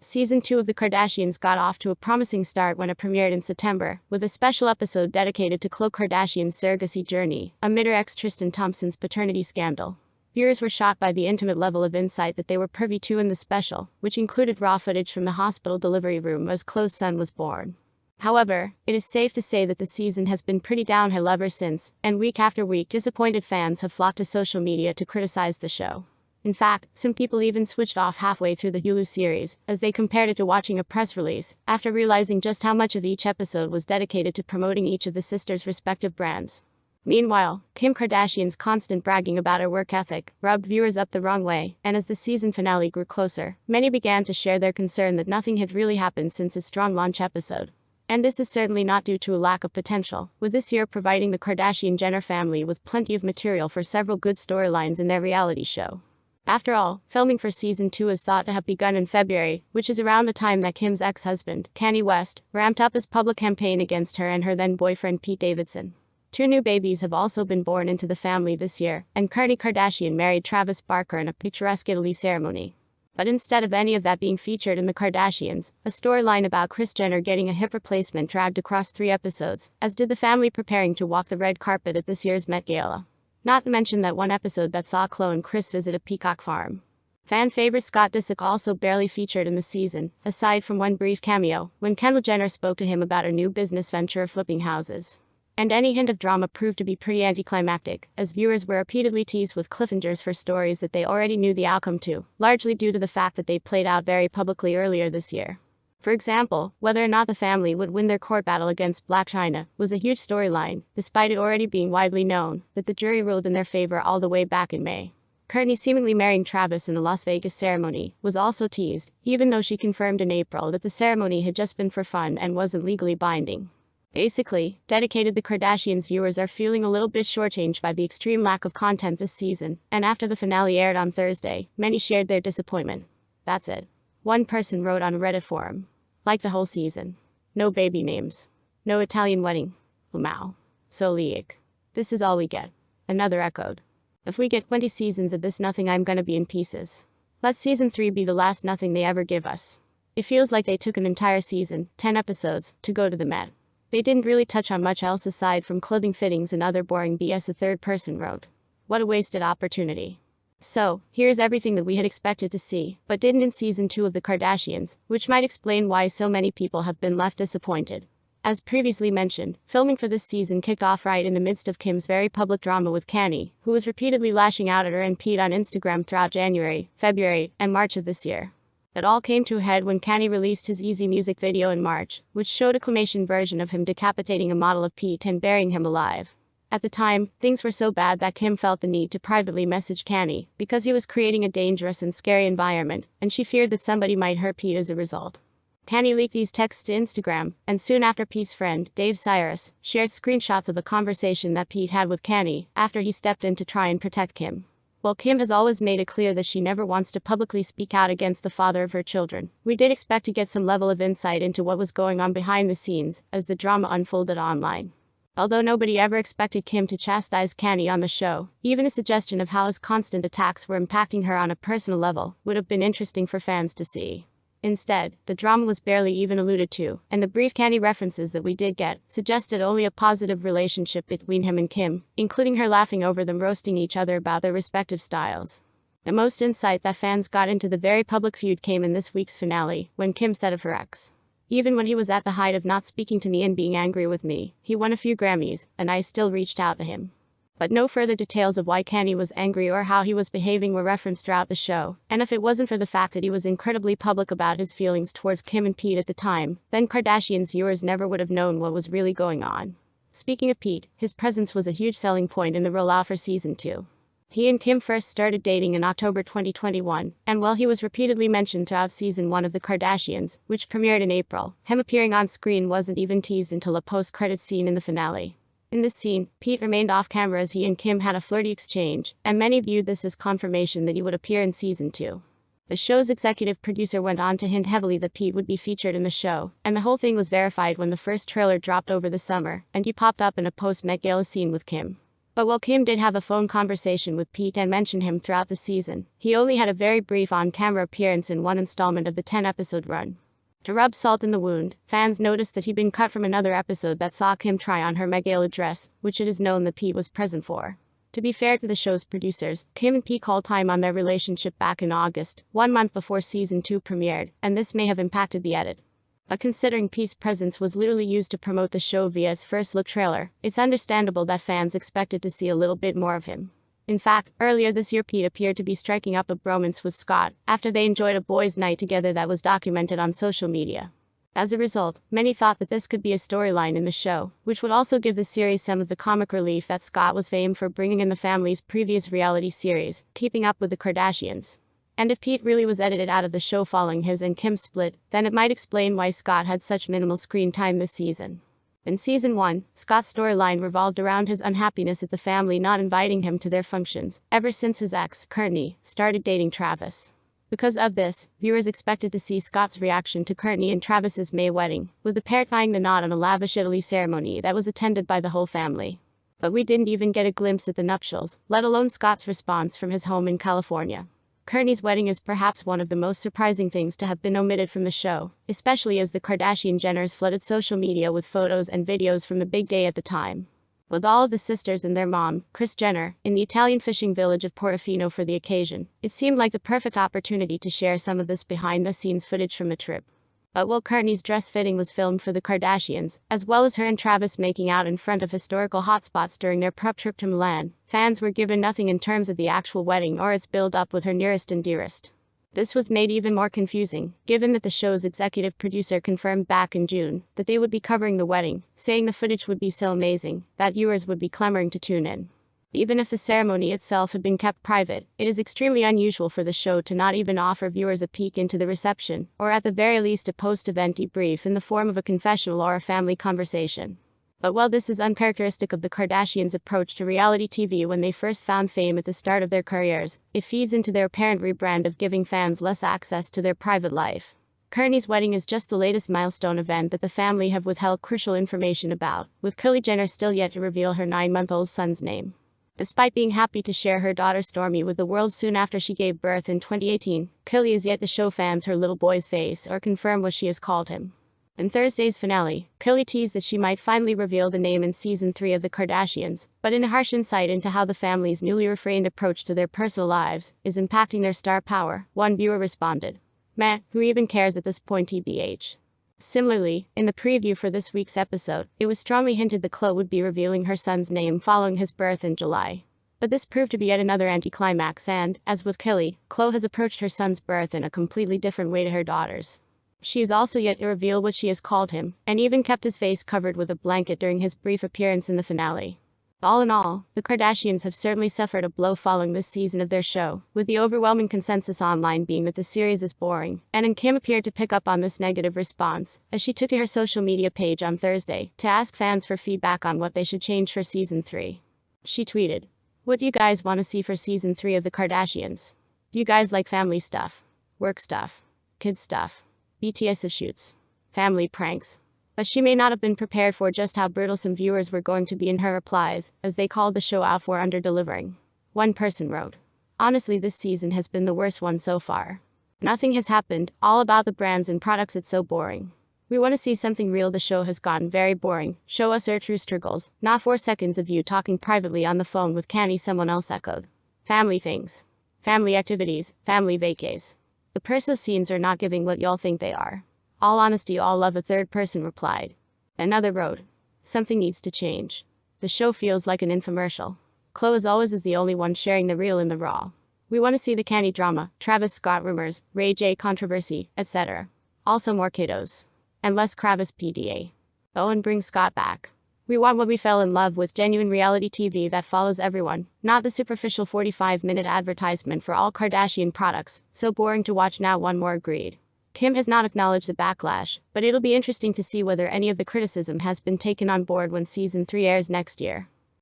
Season 2 of The Kardashians got off to a promising start when it premiered in September, with a special episode dedicated to Khloé Kardashian's surrogacy journey, amid her ex Tristan Thompson's paternity scandal. Viewers were shocked by the intimate level of insight that they were privy to in the special, which included raw footage from the hospital delivery room as Khloé's son was born. However, it is safe to say that the season has been pretty downhill ever since, and week after week disappointed fans have flocked to social media to criticize the show. In fact, some people even switched off halfway through the Hulu series, as they compared it to watching a press release, after realizing just how much of each episode was dedicated to promoting each of the sisters' respective brands. Meanwhile, Kim Kardashian's constant bragging about her work ethic rubbed viewers up the wrong way, and as the season finale grew closer, many began to share their concern that nothing had really happened since its strong launch episode. And this is certainly not due to a lack of potential, with this year providing the Kardashian-Jenner family with plenty of material for several good storylines in their reality show. After all, filming for Season 2 is thought to have begun in February, which is around the time that Kim's ex-husband, Kanye West, ramped up his public campaign against her and her then-boyfriend Pete Davidson. 2 new babies have also been born into the family this year, and Kourtney Kardashian married Travis Barker in a picturesque Italy ceremony. But instead of any of that being featured in The Kardashians, a storyline about Kris Jenner getting a hip replacement dragged across 3 episodes, as did the family preparing to walk the red carpet at this year's Met Gala. Not to mention that one episode that saw Khloé and Kris visit a peacock farm. Fan favorite Scott Disick also barely featured in the season, aside from one brief cameo, when Kendall Jenner spoke to him about her new business venture of flipping houses. And any hint of drama proved to be pretty anticlimactic, as viewers were repeatedly teased with cliffhangers for stories that they already knew the outcome to, largely due to the fact that they played out very publicly earlier this year. For example, whether or not the family would win their court battle against Blac Chyna was a huge storyline, despite it already being widely known that the jury ruled in their favor all the way back in May. Kourtney seemingly marrying Travis in the Las Vegas ceremony was also teased, even though she confirmed in April that the ceremony had just been for fun and wasn't legally binding. Basically, dedicated The Kardashians viewers are feeling a little bit shortchanged by the extreme lack of content this season, and after the finale aired on Thursday, many shared their disappointment. That's it. One person wrote on a Reddit forum. Like the whole season. No baby names. No Italian wedding. Lamau. So leak. This is all we get. Another echoed. If we get 20 seasons of this nothing, I'm gonna be in pieces. Let season 3 be the last nothing they ever give us. It feels like they took an entire season, 10 episodes, to go to the Met. They didn't really touch on much else aside from clothing fittings and other boring BS a third person wrote. What a wasted opportunity. So, here's everything that we had expected to see, but didn't in Season 2 of The Kardashians, which might explain why so many people have been left disappointed. As previously mentioned, filming for this season kicked off right in the midst of Kim's very public drama with Kanye, who was repeatedly lashing out at her and Pete on Instagram throughout January, February, and March of this year. It all came to a head when Kanye released his Easy music video in March, which showed a claymation version of him decapitating a model of Pete and burying him alive. At the time, things were so bad that Kim felt the need to privately message Kanye, because he was creating a dangerous and scary environment, and she feared that somebody might hurt Pete as a result. Kanye leaked these texts to Instagram, and soon after Pete's friend, Dave Cyrus, shared screenshots of a conversation that Pete had with Kanye, after he stepped in to try and protect Kim. While Kim has always made it clear that she never wants to publicly speak out against the father of her children, we did expect to get some level of insight into what was going on behind the scenes, as the drama unfolded online. Although nobody ever expected Kim to chastise Kanye on the show, even a suggestion of how his constant attacks were impacting her on a personal level would have been interesting for fans to see. Instead, the drama was barely even alluded to, and the brief Kanye references that we did get suggested only a positive relationship between him and Kim, including her laughing over them roasting each other about their respective styles. The most insight that fans got into the very public feud came in this week's finale, when Kim said of her ex. Even when he was at the height of not speaking to me and being angry with me, he won a few Grammys, and I still reached out to him. But no further details of why Kanye was angry or how he was behaving were referenced throughout the show, and if it wasn't for the fact that he was incredibly public about his feelings towards Kim and Pete at the time, then Kardashians viewers never would have known what was really going on. Speaking of Pete, his presence was a huge selling point in the rollout for Season 2. He and Kim first started dating in October 2021, and while he was repeatedly mentioned throughout Season 1 of The Kardashians, which premiered in April, him appearing on screen wasn't even teased until a post-credits scene in the finale. In this scene, Pete remained off-camera as he and Kim had a flirty exchange, and many viewed this as confirmation that he would appear in Season 2. The show's executive producer went on to hint heavily that Pete would be featured in the show, and the whole thing was verified when the first trailer dropped over the summer, and he popped up in a post-Met Gala scene with Kim. But while Kim did have a phone conversation with Pete and mentioned him throughout the season, he only had a very brief on-camera appearance in one installment of the 10-episode run. To rub salt in the wound, fans noticed that he'd been cut from another episode that saw Kim try on her Met dress, which it is known that Pete was present for. To be fair to the show's producers, Kim and Pete called time on their relationship back in August, 1 month before season 2 premiered, and this may have impacted the edit. But considering Pete's presence was literally used to promote the show via its first look trailer, it's understandable that fans expected to see a little bit more of him. In fact, earlier this year Pete appeared to be striking up a bromance with Scott, after they enjoyed a boys' night together that was documented on social media. As a result, many thought that this could be a storyline in the show, which would also give the series some of the comic relief that Scott was famed for bringing in the family's previous reality series, Keeping Up with the Kardashians. And if Pete really was edited out of the show following his and Kim's split, then it might explain why Scott had such minimal screen time this season. In season 1, Scott's storyline revolved around his unhappiness at the family not inviting him to their functions, ever since his ex, Kourtney, started dating Kravis. Because of this, viewers expected to see Scott's reaction to Kourtney and Travis's May wedding, with the pair tying the knot on a lavish Italy ceremony that was attended by the whole family. But we didn't even get a glimpse at the nuptials, let alone Scott's response from his home in California. Kourtney's wedding is perhaps one of the most surprising things to have been omitted from the show, especially as the Kardashian-Jenners flooded social media with photos and videos from the big day at the time. With all of the sisters and their mom, Kris Jenner, in the Italian fishing village of Portofino for the occasion, it seemed like the perfect opportunity to share some of this behind-the-scenes footage from the trip. But while Kourtney's dress fitting was filmed for the Kardashians, as well as her and Travis making out in front of historical hotspots during their prep trip to Milan, fans were given nothing in terms of the actual wedding or its build-up with her nearest and dearest. This was made even more confusing, given that the show's executive producer confirmed back in June that they would be covering the wedding, saying the footage would be so amazing that viewers would be clamoring to tune in. Even if the ceremony itself had been kept private, it is extremely unusual for the show to not even offer viewers a peek into the reception, or at the very least a post-event debrief in the form of a confessional or a family conversation. But while this is uncharacteristic of the Kardashians' approach to reality TV when they first found fame at the start of their careers, it feeds into their apparent rebrand of giving fans less access to their private life. Kourtney's wedding is just the latest milestone event that the family have withheld crucial information about, with Kylie Jenner still yet to reveal her 9-month-old son's name. Despite being happy to share her daughter Stormi with the world soon after she gave birth in 2018, Kylie is yet to show fans her little boy's face or confirm what she has called him. In Thursday's finale, Kylie teased that she might finally reveal the name in season 3 of the Kardashians, but in a harsh insight into how the family's newly refrained approach to their personal lives is impacting their star power, one viewer responded, "Meh, who even cares at this point tbh." Similarly, in the preview for this week's episode, it was strongly hinted that Khloé would be revealing her son's name following his birth in July. But this proved to be yet another anticlimax and, as with Kylie, Khloé has approached her son's birth in a completely different way to her daughter's. She is also yet to reveal what she has called him, and even kept his face covered with a blanket during his brief appearance in the finale. All in all, the Kardashians have certainly suffered a blow following this season of their show, with the overwhelming consensus online being that the series is boring, and Kim appeared to pick up on this negative response, as she took to her social media page on Thursday to ask fans for feedback on what they should change for season 3. She tweeted, "What do you guys want to see for season 3 of the Kardashians? Do you guys like family stuff? Work stuff? Kids stuff? BTS shoots? Family pranks?" But she may not have been prepared for just how brutal some viewers were going to be in her replies, as they called the show out for under-delivering. One person wrote, "Honestly, this season has been the worst one so far. Nothing has happened, all about the brands and products, it's so boring. We want to see something real, the show has gotten very boring, show us our true struggles, not 4 seconds of you talking privately on the phone with Kanye," someone else echoed. "Family things. Family activities, family vacays. The personal scenes are not giving what y'all think they are. All honesty, all love," a third person replied. Another wrote, "Something needs to change. The show feels like an infomercial. Khloé as always is the only one sharing the real and the raw. We want to see the Kanye drama, Travis Scott rumors, Ray J controversy, etc. Also more kiddos. And less Kravis PDA. Oh, and bring Scott back. We want what we fell in love with, genuine reality TV that follows everyone, not the superficial 45-minute advertisement for all Kardashian products, so boring to watch now," one more agreed. Kim has not acknowledged the backlash, but it'll be interesting to see whether any of the criticism has been taken on board when season 3 airs next year.